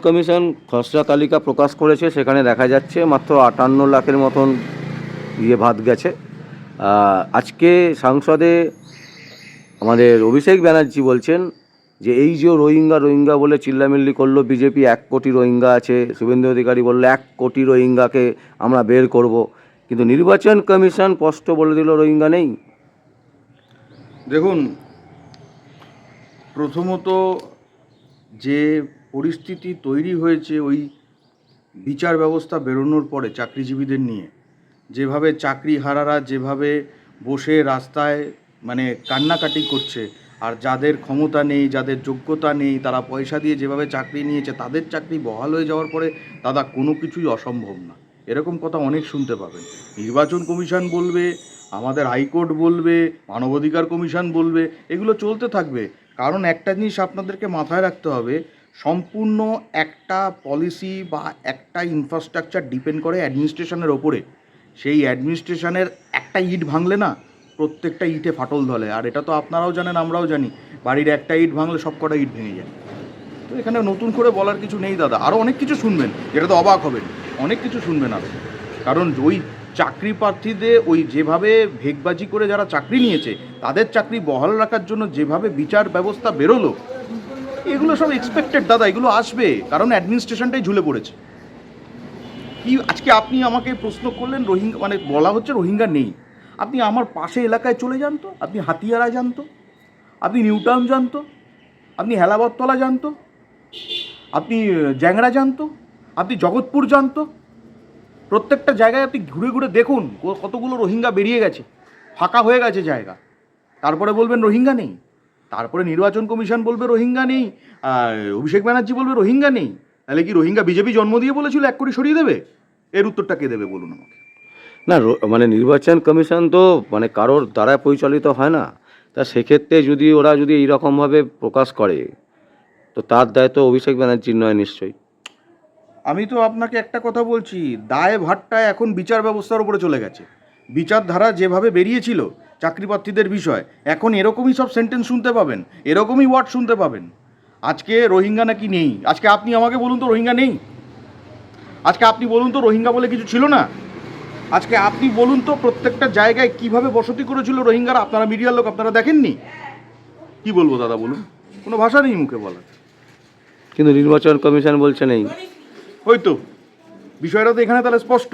Commission খসড়া তালিকা প্রকাশ করেছে, সেখানে দেখা যাচ্ছে মাত্র 58 লাখের মতন ভাত গেছে। আজকে সংসদে আমাদের অভিষেক ব্যানার্জি বলছেন যে এই যে রোহিঙ্গা রোহিঙ্গা বলে চিল্লামিল্লি করলো বিজেপি, 1 কোটি রোহিঙ্গা আছে। শুভেন্দু অধিকারী বললো 1 কোটি রোহিঙ্গাকে আমরা বের করব, কিন্তু নির্বাচন কমিশন স্পষ্ট বলে দিল রোহিঙ্গা নেই। দেখুন, প্রথমত যে পরিস্থিতি তৈরি হয়েছে ওই বিচার ব্যবস্থা বেরোনোর পরে চাকরিজীবীদের নিয়ে, যেভাবে চাকরিহারারা যেভাবে বসে রাস্তায় মানে কান্নাকাটি করছে, আর যাদের ক্ষমতা নেই, যাদের যোগ্যতা নেই, তারা পয়সা দিয়ে যেভাবে চাকরি নিয়েছে, তাদের চাকরি বহাল হয়ে যাওয়ার পরে দাদা কোনো কিছুই অসম্ভব না, এরকম কথা অনেক শুনতে পাবেন। নির্বাচন কমিশন বলবে, আমাদের হাইকোর্ট বলবে, মানবাধিকার কমিশন বলবে, এগুলো চলতে থাকবে। কারণ একটা জিনিস আপনাদেরকে মাথায় রাখতে হবে, সম্পূর্ণ একটা পলিসি বা একটা ইনফ্রাস্ট্রাকচার ডিপেন্ড করে অ্যাডমিনিস্ট্রেশনের ওপরে। সেই অ্যাডমিনিস্ট্রেশনের একটা ইট ভাঙলে না প্রত্যেকটা ইটে ফাটল ধরে, আর এটা তো আপনারাও জানেন, আমরাও জানি, বাড়ির একটা ইট ভাঙলে সব কটা ইট ভেঙে যায়। তো এখানে নতুন করে বলার কিছু নেই দাদা, আরও অনেক কিছু শুনবেন, যেটা তো অবাক হবেন, অনেক কিছু শুনবেন আরও। কারণ ওই চাকরি প্রার্থীদের ওই যেভাবে ভেগবাজি করে যারা চাকরি নিয়েছে তাদের চাকরি বহাল রাখার জন্য যেভাবে বিচার ব্যবস্থা বেরোলো, এগুলো সব এক্সপেক্টেড দাদা, এগুলো আসবে, কারণ অ্যাডমিনিস্ট্রেশনটাই ঝুলে পড়েছে। কি আজকে আপনি আমাকে প্রশ্ন করলেন রোহিঙ্গা, মানে বলা হচ্ছে রোহিঙ্গা নেই। আপনি আমার পাশে এলাকায় চলে যান তো, আপনি হাতিয়ারা জানতো, আপনি নিউটাউন জানতো, আপনি হেলাবরতলা জানতো, আপনি জ্যাংড়া জানতো, আপনি জগৎপুর জানতো, প্রত্যেকটা জায়গায় আপনি ঘুরে ঘুরে দেখুন কতগুলো রোহিঙ্গা বেরিয়ে গেছে, ফাঁকা হয়ে গেছে জায়গা। তারপরে বলবেন রোহিঙ্গা নেই, তারপরে নির্বাচন কমিশন বলবে রোহিঙ্গা নেই, আর অভিষেক ব্যানার্জি বলবে রোহিঙ্গা নেই। তাহলে কি রোহিঙ্গা বিজেপি জন্ম দিয়ে বলেছিল 1 কোটি সরিয়ে দেবে? এর উত্তরটা কে দেবে বলুন আমাকে? না, মানে নির্বাচন কমিশন তো মানে কারোর দ্বারা পরিচালিত হয় না। তা সেক্ষেত্রে যদি ওরা যদি এইরকমভাবে প্রকাশ করে, তো তার দায় তো অভিষেক ব্যানার্জির নয় নিশ্চয়ই। আমি তো আপনাকে একটা কথা বলছি, দায় ভারটা এখন বিচার ব্যবস্থার উপরে চলে গেছে। বিচারধারা যেভাবে বেরিয়েছিল চাকরি প্রার্থীদের বিষয়, এখন এরকমই সব সেন্টেন্স শুনতে পাবেন, এরকমই ওয়ার্ড শুনতে পাবেন। আজকে রোহিঙ্গা নাকি নেই, আজকে আপনি আমাকে বলুন তো রোহিঙ্গা নেই? আজকে আপনি বলুন তো রোহিঙ্গা বলে কিছু ছিল না? আজকে আপনি বলুন তো প্রত্যেকটা জায়গায় কিভাবে বসতি করেছিল রোহিঙ্গারা, আপনারা মিডিয়ার লোক, আপনারা দেখেননি? কি বলবো দাদা বলুন, কোনো ভাষা নেই মুখে বলার। কিন্তু নির্বাচন কমিশন বলছে নেই। ওই তো বিষয়টা তো এখানে তাহলে স্পষ্ট।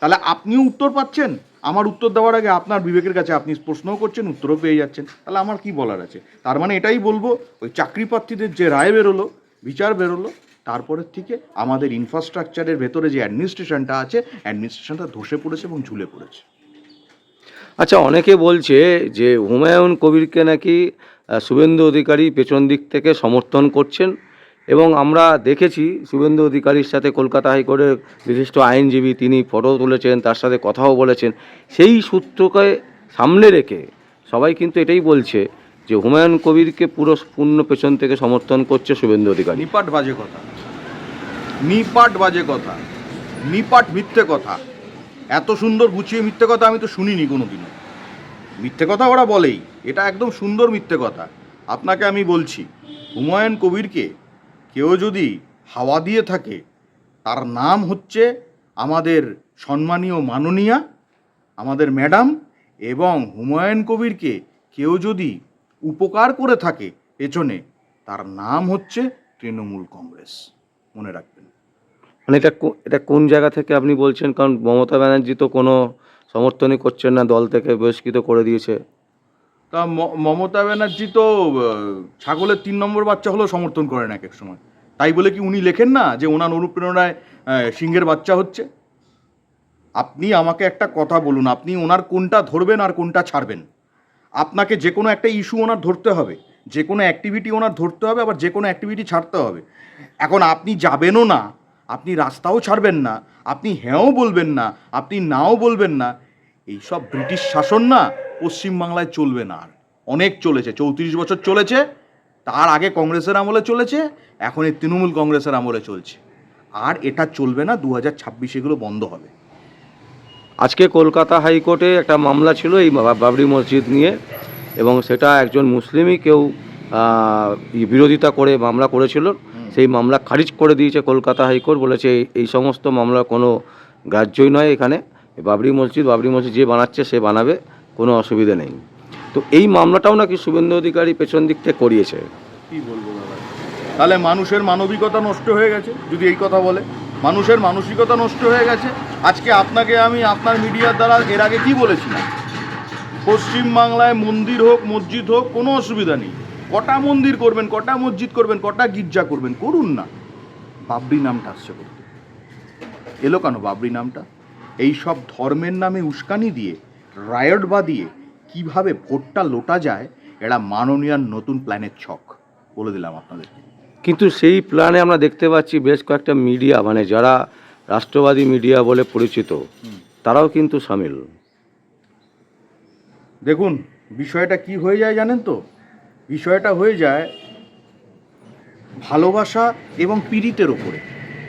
তাহলে আপনিও উত্তর পাচ্ছেন, আমার উত্তর দেওয়ার আগে আপনার বিবেকের কাছে আপনি প্রশ্নও করছেন, উত্তরও পেয়ে যাচ্ছেন, তাহলে আমার কি বলার আছে? তার মানে এটাই বলবো, ওই চাকরি প্রার্থীদের যে রায় বেরোলো, বিচার বেরোলো, তারপরের থেকে আমাদের ইনফ্রাস্ট্রাকচারের ভেতরে যে অ্যাডমিনিস্ট্রেশনটা আছে, অ্যাডমিনিস্ট্রেশনটা ধসে পড়েছে এবং ঝুলে পড়েছে। আচ্ছা, অনেকে বলছে যে হুমায়ুন কবিরকে নাকি শুভেন্দু অধিকারী পেছন দিক থেকে সমর্থন করছেন, এবং আমরা দেখেছি শুভেন্দু অধিকারীর সাথে কলকাতা হাইকোর্টের বিশিষ্ট আইনজীবী তিনি ফটো তুলেছেন, তার সাথে কথাও বলেছেন। সেই সূত্রকে সামনে রেখে সবাই কিন্তু এটাই বলছে যে হুমায়ুন কবিরকে পূর্ণ পেছন থেকে সমর্থন করছে শুভেন্দু অধিকারী। নিপাট বাজে কথা, নিপাট বাজে কথা, নিপাট মিথ্যে কথা। এত সুন্দর গুছিয়ে মিথ্যে কথা আমি তো শুনিনি কোনোদিনও। মিথ্যে কথা ওরা বলেই, এটা একদম সুন্দর মিথ্যে কথা। আপনাকে আমি বলছি, হুমায়ুন কবিরকে কেউ যদি হাওয়া দিয়ে থাকে, তার নাম হচ্ছে আমাদের সম্মানীয় মাননীয়া, আমাদের ম্যাডাম। এবং হুমায়ুন কবিরকে কেউ যদি উপকার করে থাকে পেছনে, তার নাম হচ্ছে তৃণমূল কংগ্রেস, মনে রাখবেন। মানে এটা কোন জায়গা থেকে আপনি বলছেন? কারণ মমতা ব্যানার্জি তো কোনো সমর্থনই করছেন না, দল থেকে বহিষ্কৃত করে দিয়েছে। তা মমতা ব্যানার্জি তো ছাগলের 3 নম্বর বাচ্চা হলেও সমর্থন করেন এক এক সময়। তাই বলে কি উনি লেখেন না যে ওনার অনুপ্রেরণায় সিংহের বাচ্চা হচ্ছে? আপনি আমাকে একটা কথা বলুন, আপনি ওনার কোনটা ধরবেন আর কোনটা ছাড়বেন? আপনাকে যে কোনো একটা ইস্যু ওনার ধরতে হবে, যে কোনো অ্যাক্টিভিটি ওনার ধরতে হবে, আবার যে কোনো অ্যাক্টিভিটি ছাড়তে হবে। এখন আপনি যাবেনও না, আপনি রাস্তাও ছাড়বেন না, আপনি হ্যাঁও বলবেন না, আপনি নাও বলবেন না। এইসব ব্রিটিশ শাসন না পশ্চিমবাংলায় চলবে না আর। অনেক চলেছে, 34 বছর চলেছে, তার আগে কংগ্রেসের আমলে চলেছে, এখন এই তৃণমূল কংগ্রেসের আমলে চলছে। আর এটা চলবে না, 2026 এগুলো বন্ধ হবে। আজকে কলকাতা হাইকোর্টে একটা মামলা ছিল এই বাবরি মসজিদ নিয়ে, এবং সেটা একজন মুসলিমই কেউ বিরোধিতা করে মামলা করেছিল। সেই মামলা খারিজ করে দিয়েছে কলকাতা হাইকোর্ট, বলেছে এই সমস্ত মামলা কোনো গ্রাহ্যই নয়, এখানে বাবরি মসজিদ যে বানাচ্ছে সে বানাবে, কোনো অসুবিধা নেই। তো এই মামলাটাও নাকি শুভেন্দু অধিকারী পেছন দিক থেকে করিয়েছে। কি বলবো দাদা, তাহলে মানুষের মানবিকতা নষ্ট হয়ে গেছে যদি এই কথা বলে। মানুষের মানসিকতা নষ্ট হয়ে গেছে। আজকে আপনাকে আমি আপনার মিডিয়ার দ্বারা এর আগে কি বলেছিলাম, পশ্চিমবাংলায় মন্দির হোক মসজিদ হোক কোনো অসুবিধা নেই, কটা মন্দির করবেন, কটা মসজিদ করবেন, কটা গির্জা করবেন, করুন না। বাবরি নামটা আসছে করতে, এলো কেন বাবরি নামটা? এই সব ধর্মের নামে উস্কানি দিয়ে, রায়ট বাদিয়ে কিভাবে ভোটটা লোটা যায়, এরা মাননীয়ার নতুন প্ল্যানের ছক বলে দিলাম আপনাদের। কিন্তু সেই প্ল্যানে আমরা দেখতে পাচ্ছি বেশ কয়েকটা মিডিয়া, মানে যারা রাষ্ট্রবাদী মিডিয়া বলে পরিচিত, তারাও কিন্তু সামিল। দেখুন বিষয়টা কি হয়ে যায় জানেন তো, বিষয়টা হয়ে যায় ভালোবাসা এবং পীড়িতের ওপরে।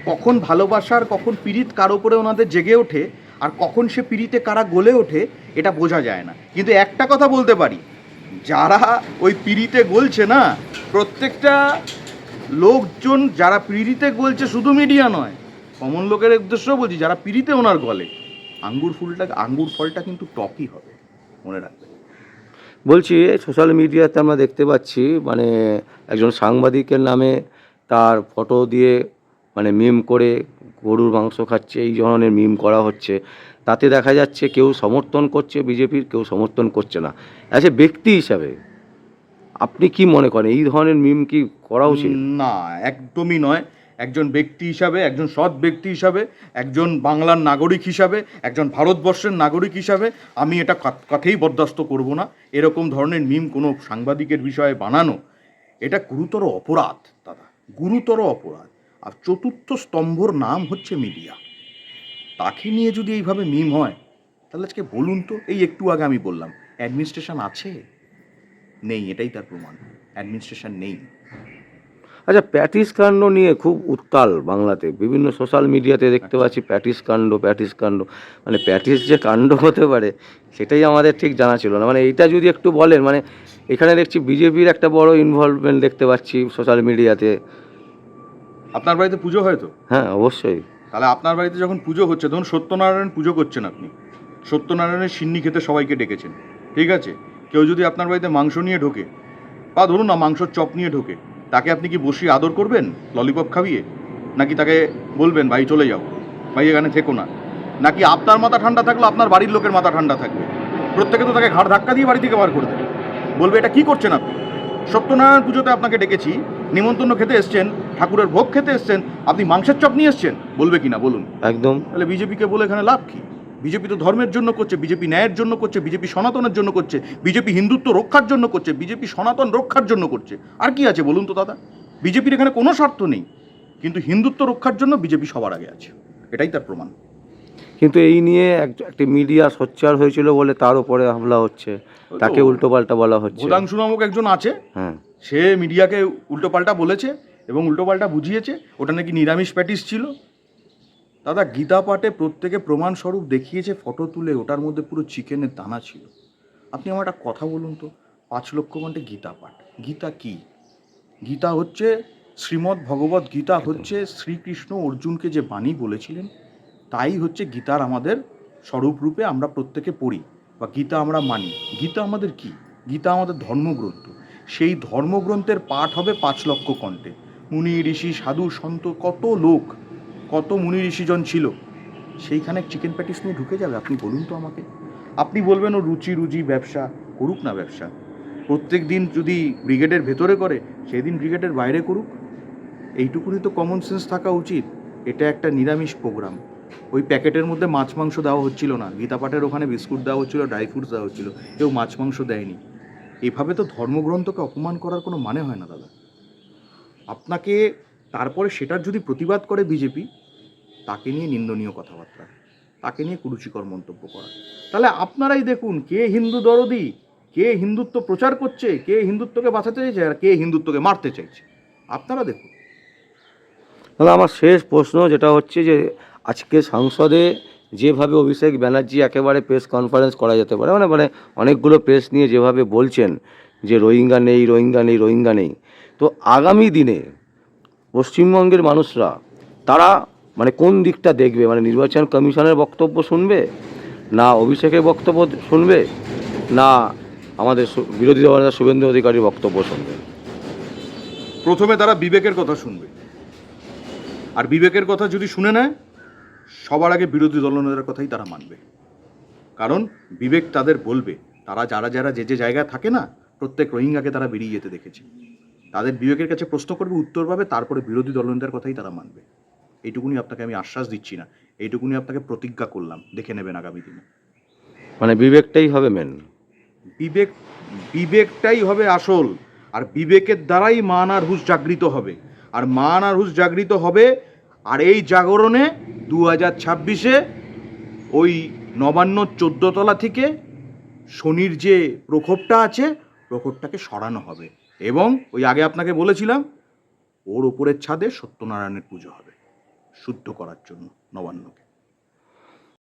কখন ভালোবাসার কখন পীড়িত কার ওপরে ওনাদের জেগে ওঠে, আর কখন সে পীড়িতে কারা গলে ওঠে, এটা বোঝা যায় না। কিন্তু একটা কথা বলতে পারি, যারা ওই পীড়িতে গলছে না, প্রত্যেকটা লোকজন যারা পীড়িতে গলছে, শুধু মিডিয়া নয়, কমন লোকের উদ্দেশ্যও বলছি, যারা পীড়িতে ওনার গলে, আঙ্গুর ফলটা কিন্তু টকই হবে, মনে রাখবেন। বলছি সোশ্যাল মিডিয়াতে আমরা দেখতে পাচ্ছি মানে একজন সাংবাদিকের নামে তার ফটো দিয়ে মানে মিম করে গরুর মাংস খাচ্ছে, এই ধরনের মিম করা হচ্ছে। তাতে দেখা যাচ্ছে কেউ সমর্থন করছে বিজেপির, কেউ সমর্থন করছে না। অ্যাজ এ ব্যক্তি হিসাবে আপনি কি মনে করেন, এই ধরনের মিম কি করা উচিত? না, একদমই নয়। একজন ব্যক্তি হিসাবে, একজন সৎ ব্যক্তি হিসাবে, একজন বাংলার নাগরিক হিসাবে, একজন ভারতবর্ষের নাগরিক হিসাবে আমি এটা কথাই বরদাস্ত করব না। এরকম ধরনের মিম কোনো সাংবাদিকের বিষয়ে বানানো, এটা গুরুতর অপরাধ দাদা, গুরুতর অপরাধ। আর চতুর্থ স্তম্ভর নাম হচ্ছে মিডিয়া, তাকে নিয়ে যদি এইভাবে মিম হয়, তাহলে আজকে বলুন তো, এই একটু আগে আমি বললাম অ্যাডমিনিস্ট্রেশন আছে, নেই, এটাই তার প্রমাণ, অ্যাডমিনিস্ট্রেশন নেই। আচ্ছা, প্যাটিস কাণ্ড নিয়ে খুব উত্তাল বাংলাতে, বিভিন্ন সোশ্যাল মিডিয়াতে দেখতে পাচ্ছি প্যাটিস কাণ্ড, মানে প্যাটিস যে কাণ্ড হতে পারে সেটাই আমাদের ঠিক জানা ছিল না। মানে এইটা যদি একটু বলেন, মানে এখানে দেখছি বিজেপির একটা বড় ইনভলভমেন্ট দেখতে পাচ্ছি সোশ্যাল মিডিয়াতে। আপনার বাড়িতে পুজো হয় তো? হ্যাঁ, অবশ্যই। তাহলে আপনার বাড়িতে যখন পুজো হচ্ছে, ধরুন সত্যনারায়ণ পুজো করছেন আপনি, সত্যনারায়ণের সিন্নি খেতে সবাইকে ডেকেছেন, ঠিক আছে? কেউ যদি আপনার বাড়িতে মাংস নিয়ে ঢোকে, বা ধরুন না মাংসর চপ নিয়ে ঢোকে, তাকে আপনি কি বসিয়ে আদর করবেন ললিপপ খাইয়ে, নাকি তাকে বলবেন ভাই চলে যাও, ভাই এখানে থেকো না? নাকি আপনার মাথা ঠান্ডা থাকলে আপনার বাড়ির লোকের মাথা ঠান্ডা থাকবে? প্রত্যেকে তো তাকে ঘাড় ধাক্কা দিয়ে বাড়ি থেকে বার করে দেবে, বলবে এটা কি করছেন আপনি? সত্যনারায়ণ পুজোতে আপনাকে ডেকেছি, নিমন্ত্রণ খেতে এসছেন, ঠাকুরের ভোগ খেতে এসছেন, আপনি মাংসের চপ নিয়ে এসছেন, বলবে কি না বলুন? একদম। তাহলে বিজেপিকে বলে এখানে লাভ কি? বিজেপি তো ধর্মের জন্য করছে, বিজেপি ন্যায়ের জন্য করছে, বিজেপি সনাতনের জন্য করছে, বিজেপি হিন্দুত্ব রক্ষার জন্য করছে, বিজেপি সনাতন রক্ষার জন্য করছে। আর কি আছে বলুন তো দাদা? বিজেপির এখানে কোনো স্বার্থ নেই, কিন্তু হিন্দুত্ব রক্ষার জন্য বিজেপি সবার আগে আছে, এটাই তার প্রমাণ। কিন্তু এই নিয়ে একটি মিডিয়া সোচ্চার হয়েছিল বলে তার উপরে হামলা হচ্ছে, তাকে উল্টোপাল্টা বলা হচ্ছে। ভোদাংশু নামক একজন আছে, হ্যাঁ, সে মিডিয়াকে উল্টোপাল্টা বলেছে এবং উল্টোপাল্টা বুঝিয়েছে, ওটা নাকি নিরামিষ প্যাটিস ছিল। দাদা গীতা পাঠে প্রত্যেকে প্রমাণস্বরূপ দেখিয়েছে ফটো তুলে, ওটার মধ্যে পুরো চিকেনের দানা ছিল। আপনি আমার একটা কথা বলুন তো, 5 লক্ষ ঘন্টে গীতা পাঠ, গীতা কি? গীতা হচ্ছে শ্রীমদ্ ভগবত গীতা, হচ্ছে শ্রীকৃষ্ণ অর্জুনকে যে বাণী বলেছিলেন, তাই হচ্ছে গীতার আমাদের স্বরূপরূপে আমরা প্রত্যেকে পড়ি বা গীতা আমরা মানি। গীতা আমাদের কি? গীতা আমাদের ধর্মগ্রন্থ। সেই ধর্মগ্রন্থের পাঠ হবে 5 লক্ষ কণ্ঠে। মুনি ঋষি সাধু সন্ত কত লোক, কত মুনি ঋষিজন ছিল, সেইখানে চিকেন প্যাটিস নিয়ে ঢুকে যাবে? আপনি বলুন তো আমাকে। আপনি বলবেন ও রুচি ব্যবসা, করুক না ব্যবসা। প্রত্যেক দিন যদি ব্রিগেডের ভেতরে করে, সেদিন ব্রিগেডের বাইরে করুক। এইটুকুনি তো কমন সেন্স থাকা উচিত। এটা একটা নিরামিষ প্রোগ্রাম, ওই প্যাকেটের মধ্যে মাছ মাংস দেওয়া হচ্ছিল না, গীতা পাঠের ওখানে বিস্কুট দেওয়া হচ্ছিল, ড্রাই ফ্রুটস দেওয়া হচ্ছিল, কেউ মাছ মাংস দেয়নি। এভাবে তো ধর্মগ্রন্থকে অপমান করার কোনো মানে হয় না দাদা। আপনাকে তারপরে সেটার যদি প্রতিবাদ করে বিজেপি, তাকে নিয়ে নিন্দনীয় কথাবার্তা, তাকে নিয়ে কুরুচিকর মন্তব্য করা, তাহলে আপনারাই দেখুন কে হিন্দু দরদি, কে হিন্দুত্ব প্রচার করছে, কে হিন্দুত্বকে বাঁচাতে চাইছে, আর কে হিন্দুত্বকে মারতে চাইছে, আপনারা দেখুন। তাহলে আমার শেষ প্রশ্ন যেটা হচ্ছে যে আজকে সংসদে যেভাবে অভিষেক ব্যানার্জি একেবারে প্রেস কনফারেন্স করা যেতে পারে, মানে মানে অনেকগুলো প্রেস নিয়ে যেভাবে বলছেন যে রোহিঙ্গা নেই, তো আগামী দিনে পশ্চিমবঙ্গের মানুষরা তারা মানে কোন দিকটা দেখবে, মানে নির্বাচন কমিশনের বক্তব্য শুনবে, না অভিষেকের বক্তব্য শুনবে, না আমাদের বিরোধী দলনেতা শুভেন্দু অধিকারীর বক্তব্য শুনবে? প্রথমে তারা বিবেকের কথা শুনবে, আর বিবেকের কথা যদি শুনে নেয়, সবার আগে বিরোধী দলনেতার কথাই তারা মানবে। কারণ বিবেক তাদের বলবে, তারা যারা যারা যে যে জায়গায় থাকে না, প্রত্যেক রোহিঙ্গাকে তারা বেরিয়ে যেতে দেখেছে। তাদের বিবেকের কাছে প্রশ্ন করবে, উত্তর পাবে, তারপরে বিরোধী দলনেতার কথাই তারা মানবে। এইটুকুনি আপনাকে আমি আশ্বাস দিচ্ছি না, এইটুকুনি আপনাকে প্রতিজ্ঞা করলাম, দেখে নেবেন আগামী দিনে। মানে বিবেকটাই হবে মেন। বিবেক বিবেকটাই হবে আসল, আর বিবেকের দ্বারাই মান আর হুঁশ জাগৃত হবে, আর মান আর হুঁশ জাগৃত হবে। আর এই জাগরণে 2026-এ ওই নবান্ন 14 তলা থেকে শনির যে প্রকোপটা আছে, প্রকোপটাকে সরানো হবে। এবং ওই আগে আপনাকে বলেছিলাম, ওর ওপরের ছাদে সত্যনারায়ণের পুজো হবে, শুদ্ধ করার জন্য নবান্নকে।